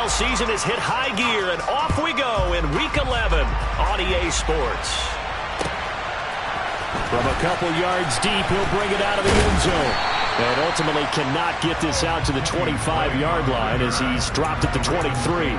NFL season has hit high gear, and off we go in Week 11 on EA Sports. From a couple yards deep, he'll bring it out of the end zone. And ultimately cannot get this out to the 25-yard line as he's dropped at the 23.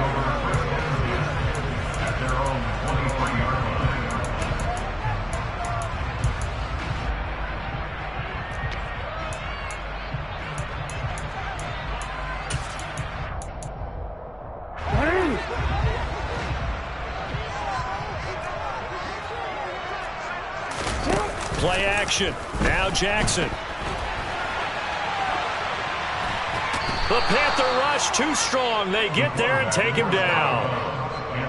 Play action. Now Jackson. The Panther rush too strong. They get there and take him down.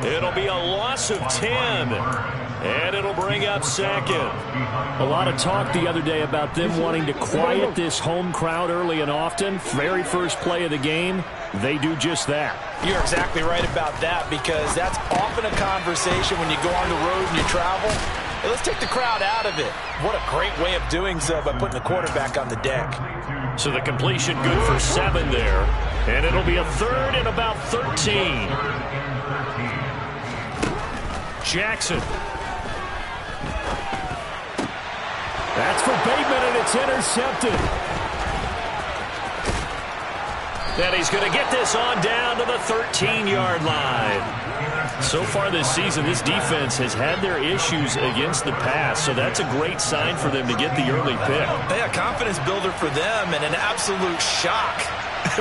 It'll be a loss of 10. And it'll bring up second. A lot of talk the other day about them wanting to quiet this home crowd early and often. Very first play of the game, they do just that. You're exactly right about that, because that's often a conversation when you go on the road and you travel. Hey, let's take the crowd out of it. What a great way of doing so by putting the quarterback on the deck. So the completion good for 7 there. And it'll be a third and about 13. Jackson. That's for Bateman, and it's intercepted. And he's going to get this on down to the 13-yard line. So far this season, this defense has had their issues against the pass, so that's a great sign for them to get the early pick. Yeah, confidence builder for them, and an absolute shock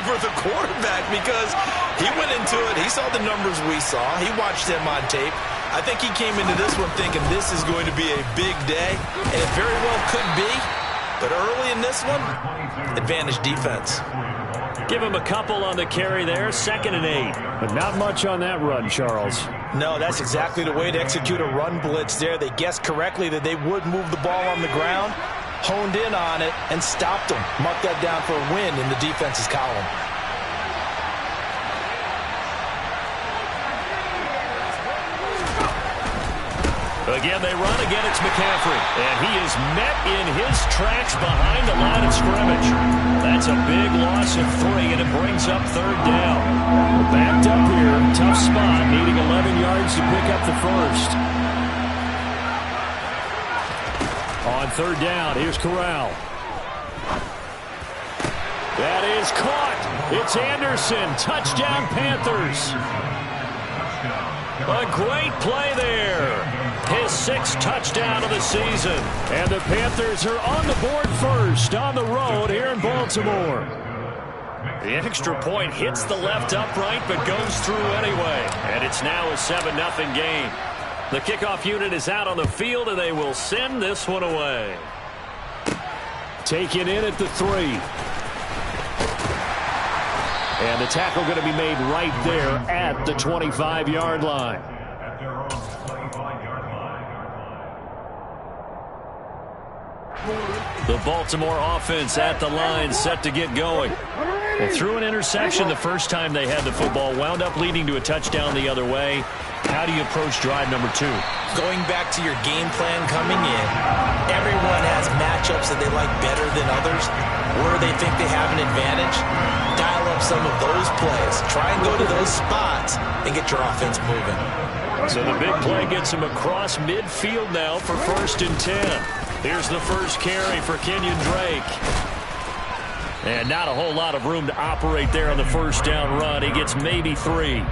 for the quarterback, because he went into it. He saw the numbers we saw. He watched them on tape. I think he came into this one thinking this is going to be a big day, and it very well could be. But early in this one, advantage defense. Give him a couple on the carry there, 2nd and 8. But not much on that run, Charles. No, that's exactly the way to execute a run blitz there. They guessed correctly that they would move the ball on the ground, honed in on it, and stopped them. Mark that down for a win in the defense's column. Again, they run. Again, it's McCaffrey. And he is met in his tracks behind the line of scrimmage. That's a big loss of 3, and it brings up 3rd down. Backed up here. Tough spot, needing 11 yards to pick up the first. On 3rd down, here's Corral. That is caught. It's Anderson. Touchdown, Panthers. A great play there. His 6th touchdown of the season. And the Panthers are on the board first on the road here in Baltimore. The extra point hits the left upright but goes through anyway. And it's now a 7-0 game. The kickoff unit is out on the field, and they will send this one away. Taken in at the 3. And the tackle going to be made right there at the 25-yard line. The Baltimore offense at the line, set to get going. Well, threw an interception the first time they had the football, wound up leading to a touchdown the other way. How do you approach drive number 2? Going back to your game plan coming in, everyone has matchups that they like better than others, where they think they have an advantage. Dial up some of those plays. Try and go to those spots and get your offense moving. So the big play gets him across midfield now for 1st and 10. Here's the first carry for Kenyon Drake. And not a whole lot of room to operate there on the first down run. He gets maybe 3.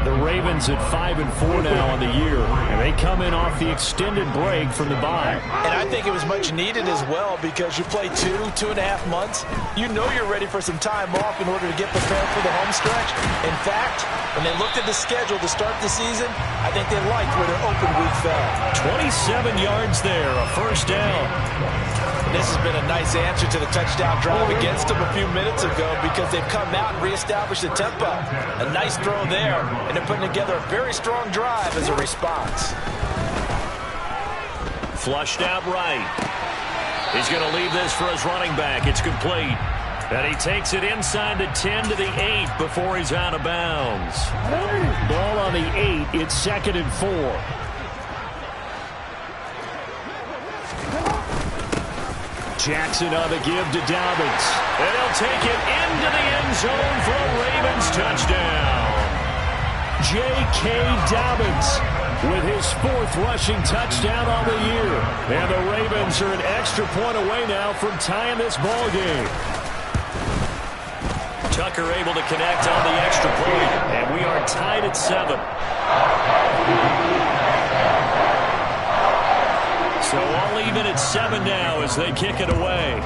The Ravens at 5-4 now on the year, and they come in off the extended break from the bye. And I think it was much needed as well, because you play 2.5 months. You know you're ready for some time off in order to get prepared for the home stretch. In fact, when they looked at the schedule to start the season, I think they liked where their open week fell. 27 yards there, a first down. And this has been a nice answer to the touchdown drive against them a few minutes ago, because they've come out and reestablished the tempo. A nice throw there, and they're putting together a very strong drive as a response. Flushed out right. He's going to leave this for his running back. It's complete. And he takes it inside the 10 to the 8 before he's out of bounds. Ball on the 8. It's 2nd and 4. Jackson on the give to Dobbins. And he'll take it into the end zone for a Ravens touchdown. J.K. Dobbins with his 4th rushing touchdown on the year. And the Ravens are an extra point away now from tying this ball game. Tucker able to connect on the extra point, and we are tied at 7. So all even at 7 now as they kick it away.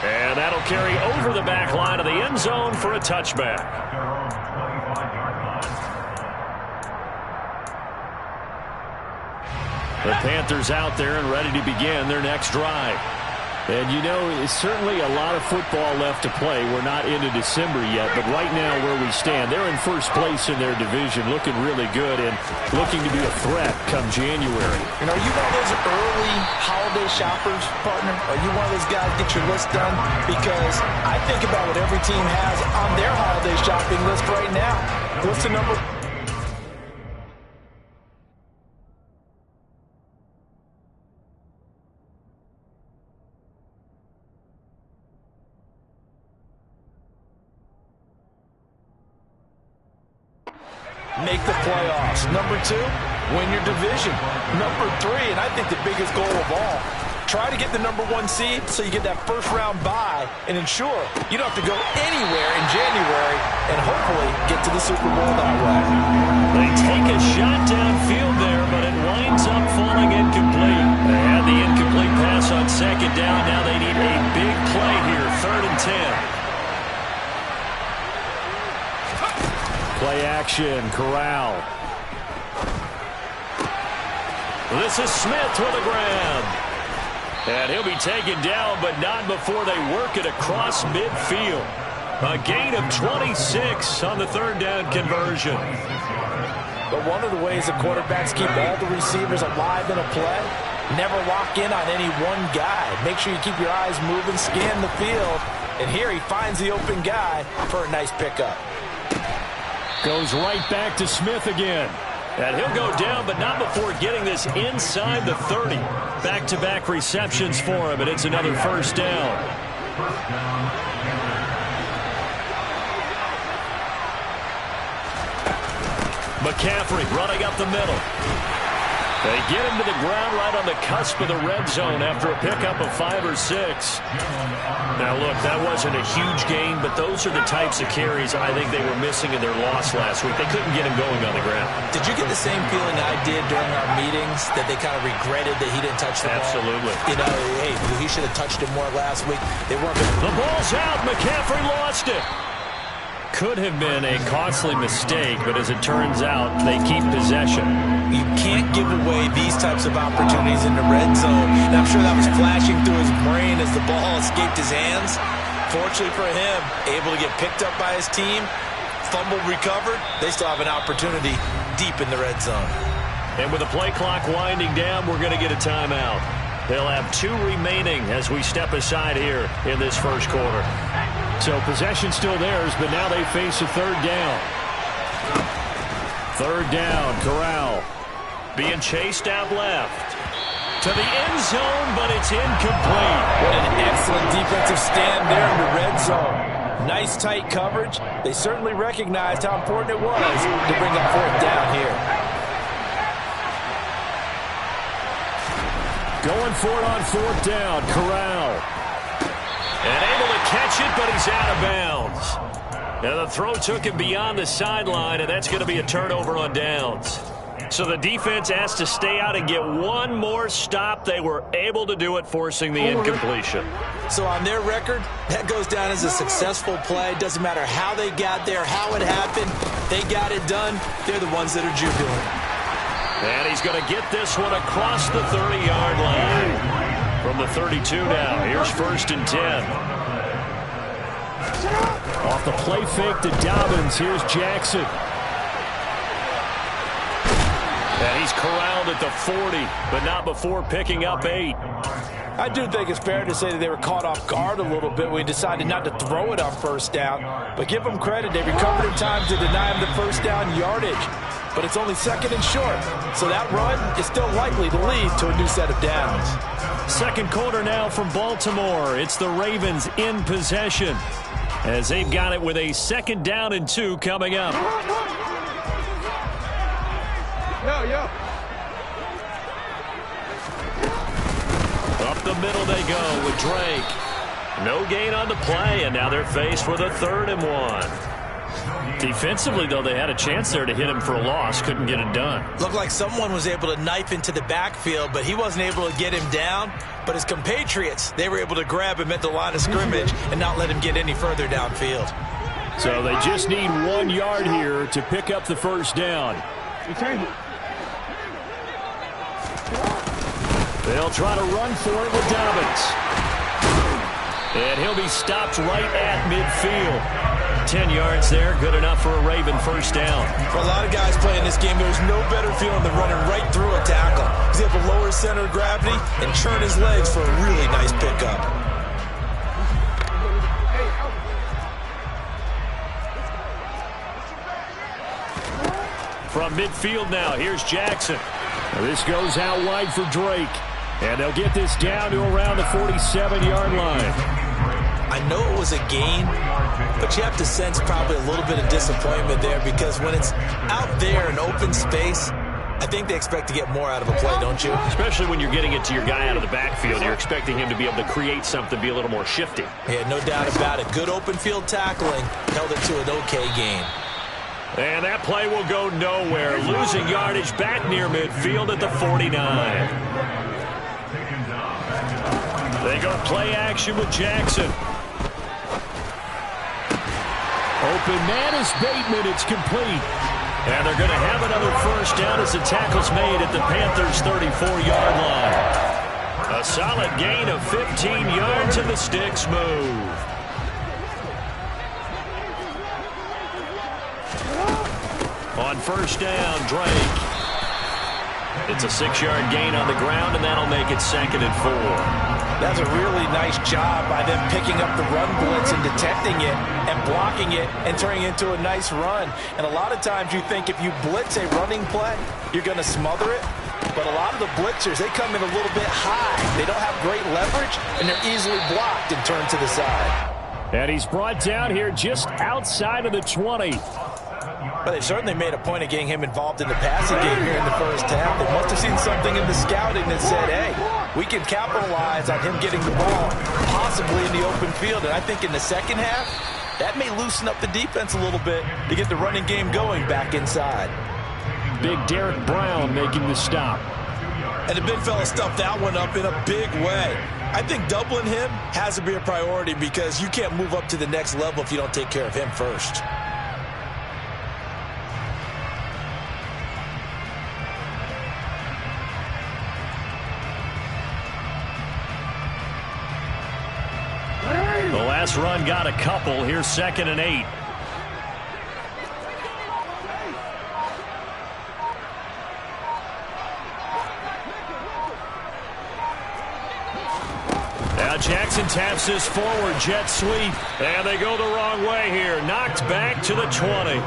And that'll carry over the back line of the end zone for a touchback. The Panthers out there and ready to begin their next drive. And, you know, it's certainly a lot of football left to play. We're not into December yet, but right now where we stand, they're in first place in their division, looking really good and looking to be a threat come January. And are you one of those early holiday shoppers, partner? Are you one of those guys get your list done? Because I think about what every team has on their holiday shopping list right now. What's the number? Make the playoffs. Number 2, win your division. Number 3, and I think the biggest goal of all, try to get the number 1 seed so you get that first-round bye and ensure you don't have to go anywhere in January and hopefully get to the Super Bowl that way. They take a shot downfield there, but it winds up falling incomplete. They had the incomplete pass on 2nd down. Now they need a big play here, 3rd and 10. Play action, Corral. This is Smith with a grab. And he'll be taken down, but not before they work it across midfield. A gain of 26 on the 3rd down conversion. But one of the ways the quarterbacks keep all the receivers alive in a play, never lock in on any one guy. Make sure you keep your eyes moving, scan the field. And here he finds the open guy for a nice pickup. Goes right back to Smith again. And he'll go down, but not before getting this inside the 30. Back-to-back receptions for him, and it's another 1st down. McCaffrey running up the middle. They get him to the ground right on the cusp of the red zone after a pickup of 5 or 6. Now, look, that wasn't a huge gain, but those are the types of carries I think they were missing in their loss last week. They couldn't get him going on the ground. Did you get the same feeling I did during our meetings, that they kind of regretted that he didn't touch the ball? Absolutely. You know, hey, he should have touched it more last week. They weren't going to... The ball's out. McCaffrey lost it. Could have been a costly mistake, but as it turns out, they keep possession. You can't give away these types of opportunities in the red zone. And I'm sure that was flashing through his brain as the ball escaped his hands. Fortunately for him, able to get picked up by his team, fumbled, recovered. They still have an opportunity deep in the red zone. And with the play clock winding down, we're going to get a timeout. They'll have 2 remaining as we step aside here in this first quarter. So possession still theirs, but now they face a 3rd down. 3rd down, Corral. Being chased out left. To the end zone, but it's incomplete. What an excellent defensive stand there in the red zone. Nice tight coverage. They certainly recognized how important it was to bring up 4th down here. Going for it on 4th down, Corral. And able to catch it, but he's out of bounds. Now the throw took him beyond the sideline, and that's going to be a turnover on downs. So the defense asked to stay out and get one more stop. They were able to do it, forcing the incompletion. So on their record, that goes down as a successful play. Doesn't matter how they got there, how it happened. They got it done. They're the ones that are jubilant. And he's going to get this one across the 30-yard line. From the 32 now, here's 1st and 10. Off the play fake to Dobbins, here's Jackson. And he's corralled at the 40, but not before picking up 8. I do think it's fair to say that they were caught off guard a little bit when we decided not to throw it on 1st down. But give them credit, they recovered in time to deny him the 1st down yardage. But it's only 2nd and short, so that run is still likely to lead to a new set of downs. 2nd quarter now from Baltimore. It's the Ravens in possession. as they've got it with a 2nd down and 2 coming up. Up the middle they go with Drake. No gain on the play, and now they're faced with a 3rd and 1. Defensively, though, they had a chance there to hit him for a loss. Couldn't get it done. Looked like someone was able to knife into the backfield, but he wasn't able to get him down. But his compatriots, they were able to grab him at the line of scrimmage and not let him get any further downfield. So they just need 1 yard here to pick up the 1st down. They'll try to run for it with Dobbins. And he'll be stopped right at midfield. 10 yards there, good enough for a Raven 1st down. For a lot of guys playing this game, there's no better feeling than running right through a tackle. He's able to lower his center of gravity and churn his legs for a really nice pickup. From midfield now, here's Jackson. Now this goes out wide for Drake. And they'll get this down to around the 47-yard line. I know it was a gain, but you have to sense probably a little bit of disappointment there because when it's out there in open space, I think they expect to get more out of a play, don't you? Especially when you're getting it to your guy out of the backfield. You're expecting him to be able to create something, be a little more shifty. Yeah, no doubt about it. Good open field tackling held it to an okay gain. And that play will go nowhere. Losing yardage back near midfield at the 49. They go play action with Jackson. Open man is Bateman. It's complete. And they're going to have another 1st down as the tackle's made at the Panthers' 34-yard line. A solid gain of 15 yards and the sticks move. On 1st down, Drake. It's a 6-yard gain on the ground, and that'll make it 2nd and 4. That's a really nice job by them picking up the run blitz and detecting it and blocking it and turning it into a nice run. And a lot of times you think if you blitz a running play, you're going to smother it. But a lot of the blitzers, they come in a little bit high. They don't have great leverage, and they're easily blocked and turned to the side. And he's brought down here just outside of the 20. But they certainly made a point of getting him involved in the passing game here in the 1st half. They must have seen something in the scouting that said, hey, we can capitalize on him getting the ball, possibly in the open field. And I think in the 2nd half, that may loosen up the defense a little bit to get the running game going back inside. Big Derek Brown making the stop. And the big fella stuffed that one up in a big way. I think doubling him has to be a priority because you can't move up to the next level if you don't take care of him first. The last run got a couple. Here's 2nd and 8. Now Jackson taps this forward jet sweep. And they go the wrong way here. Knocked back to the 20.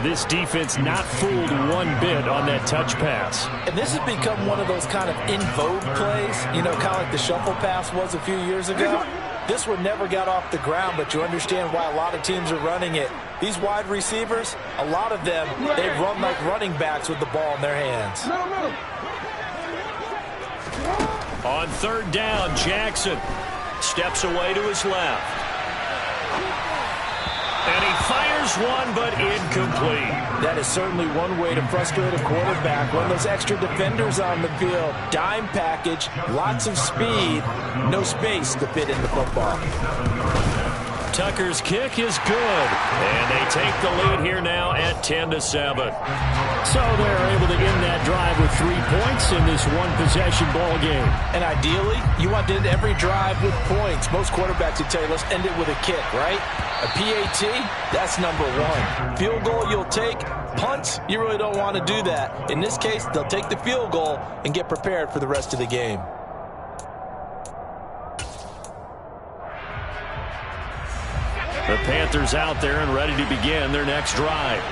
This defense not fooled one bit on that touch pass. And this has become one of those kind of in vogue plays, you know, kind of like the shuffle pass was a few years ago. This one never got off the ground, but you understand why a lot of teams are running it. These wide receivers, a lot of them, they run like running backs with the ball in their hands. On 3rd down, Jackson steps away to his left. And he fires one, but incomplete. That is certainly one way to frustrate a quarterback. Run those extra defenders on the field. Dime package, lots of speed, no space to fit in the football. Tucker's kick is good. And they take the lead here now at 10-7. So they're able to end that drive with 3 points in this one-possession ball game. And ideally, you want to end every drive with points. Most quarterbacks would tell you, let's end it with a kick, right? A PAT, that's number 1. Field goal you'll take. Punts, you really don't want to do that. In this case, they'll take the field goal and get prepared for the rest of the game. The Panthers out there and ready to begin their next drive.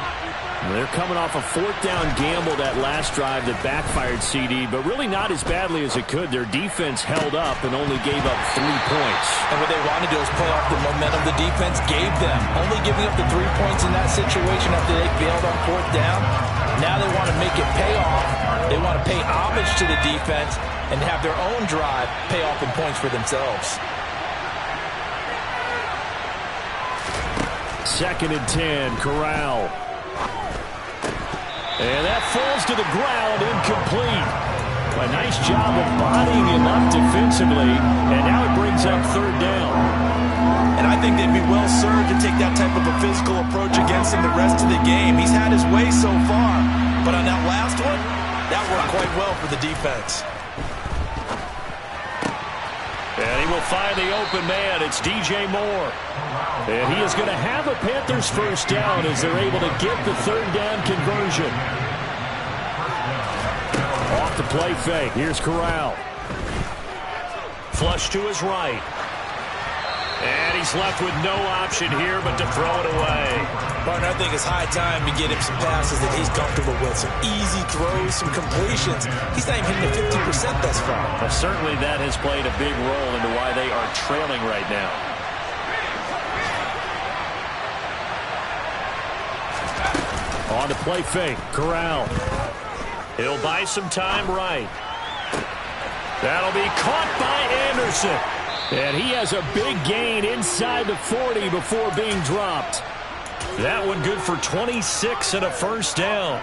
They're coming off a fourth down gamble that last drive that backfired, CD, but really not as badly as it could. Their defense held up and only gave up 3 points. And what they want to do is play off the momentum the defense gave them. Only giving up the 3 points in that situation after they failed on fourth down. Now they want to make it pay off. They want to pay homage to the defense and have their own drive pay off in points for themselves. 2nd and 10, Corral. And that falls to the ground, incomplete. A nice job of bodying him up defensively, and now it brings up 3rd down. And I think they'd be well served to take that type of a physical approach against him the rest of the game. He's had his way so far, but on that last one, that worked quite well for the defense. And he will find the open man. It's DJ Moore. And he is going to have a Panthers 1st down as they're able to get the 3rd down conversion. Off the play fake. Here's Corral. Flush to his right. And he's left with no option here but to throw it away. Partner, I think it's high time to get him some passes that he's comfortable with. Some easy throws, some completions. He's not even hitting the 50% thus far. Well, certainly that has played a big role into why they are trailing right now. On the play fake, Corral. He'll buy some time right. That'll be caught by Anderson. And he has a big gain inside the 40 before being dropped. That one good for 26 and a 1st down.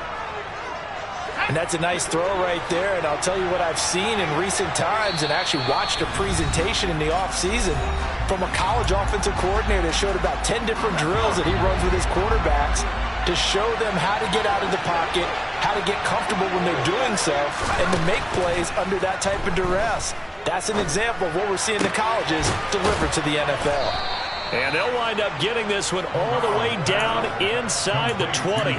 And that's a nice throw right there. And I'll tell you what I've seen in recent times and actually watched a presentation in the offseason from a college offensive coordinator that showed about 10 different drills that he runs with his quarterbacks to show them how to get out of the pocket, how to get comfortable when they're doing so, and to make plays under that type of duress. That's an example of what we're seeing the colleges deliver to the NFL. And they'll wind up getting this one all the way down inside the 20.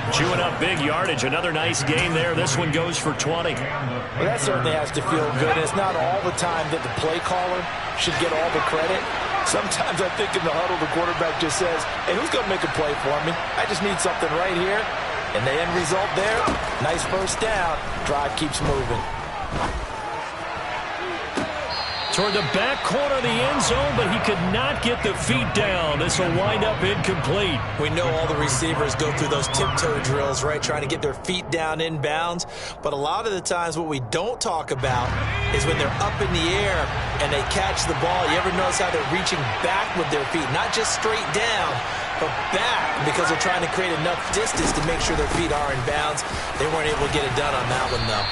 Chewing up big yardage. Another nice gain there. This one goes for 20. Well, that certainly has to feel good. It's not all the time that the play caller should get all the credit. Sometimes I think in the huddle, the quarterback just says, hey, who's going to make a play for me? I just need something right here. And the end result there, nice 1st down. Drive keeps moving. Toward the back corner of the end zone, but he could not get the feet down. This will wind up incomplete. We know all the receivers go through those tiptoe drills, right, trying to get their feet down inbounds. But a lot of the times what we don't talk about is when they're up in the air and they catch the ball. You ever notice how they're reaching back with their feet? Not just straight down, but back, because they're trying to create enough distance to make sure their feet are in bounds. They weren't able to get it done on that one, though.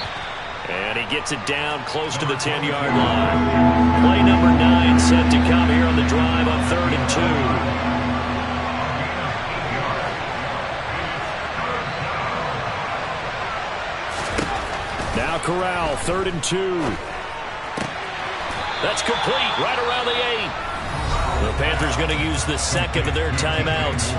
And he gets it down close to the 10-yard line. Play number 9 set to come here on the drive on 3rd and 2. Now Corral, 3rd and 2. That's complete right around the 8. The Panthers going to use the 2nd of their timeouts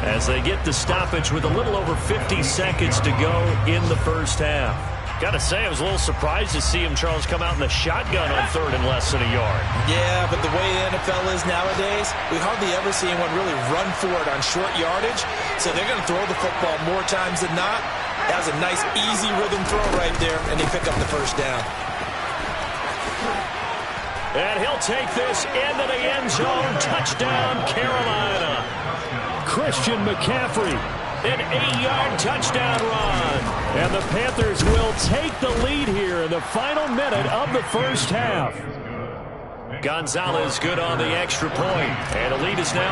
as they get the stoppage with a little over 50 seconds to go in the 1st half. Got to say, I was a little surprised to see him, Charles, come out in the shotgun on 3rd and less than a yard. Yeah, but the way the NFL is nowadays, we hardly ever see anyone really run for it on short yardage. So they're going to throw the football more times than not. That was a nice, easy rhythm throw right there, and they pick up the 1st down. And he'll take this into the end zone. Touchdown, Carolina. Christian McCaffrey. An 8-yard touchdown run. And the Panthers will take the lead here in the final minute of the 1st half. Gonzalez good on the extra point. And the lead is now